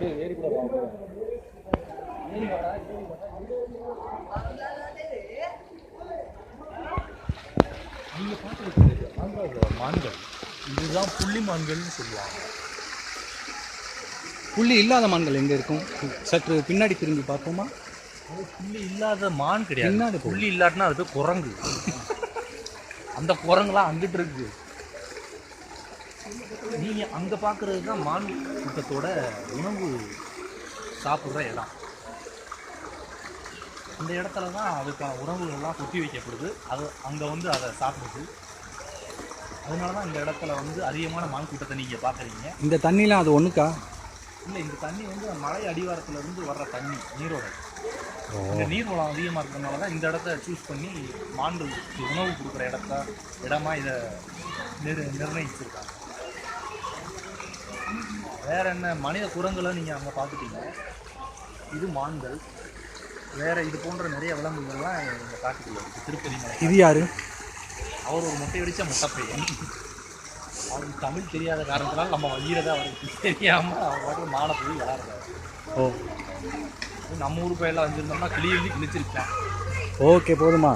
நீங்க பார்க்குறது மான்கள், இதுதான் புள்ளி மான்கள்னு சொல்லுவாங்க. புள்ளி இல்லாத மான்கள் எங்கே இருக்கும்? சற்று பின்னாடி திரும்பி பார்ப்போமா? அது புள்ளி இல்லாத மான் கிடையாது. புள்ளி இல்லாட்டினா அது குரங்கு. அந்த குரங்குலாம் அங்கிட்டு இருக்கு. நீங்க அங்க பார்க்கறது தான் மான் கூட்டத்தோட உணவு சாப்பிட்ற இடம். அந்த இடத்துல தான் அதுக்கான உணவுகள்லாம் கொட்டி வைக்கப்படுது. அது அங்கே வந்து அதை சாப்பிடுது. அதனால தான் இந்த இடத்துல வந்து அதிகமான மான் கூட்டத்தை நீங்கள் பார்க்குறீங்க. இந்த தண்ணிலாம் அது ஒன்றுக்கா? இல்லை, இந்த தண்ணி வந்து மலை அடிவாரத்துலேருந்து வர்ற தண்ணி, நீரோட. இந்த நீர்வளம் அதிகமாக இருக்கிறதுனால தான் இந்த இடத்த சூஸ் பண்ணி மான்களுக்கு உணவு கொடுக்குற இடமா இதை நிர்ணயிச்சிருக்காங்க. வேற என்ன, மனித குரங்களை நீங்கள் அங்கே பார்த்துட்டீங்க. இது மான்கள். வேற இது போன்ற நிறைய விலங்குகள்லாம் இந்த காட்டுக்குள்ள இருக்குது. திருப்பதி மலை. இது யாரு? அவர் ஒரு முட்டை வெடிச்ச முட்டைப்பையன். அவருக்கு தமிழ் தெரியாத காரணத்தினால நம்ம வழியிறதா அவருக்கு தெரியாமல் அவர் பாட்டு மாலை போய் விளாடுறாரு. ஓ, நம்ம ஊர் பயிரெல்லாம் வச்சுருந்தோம்னா கிளி கிழிச்சிருக்கேன். ஓகே, போதுமா?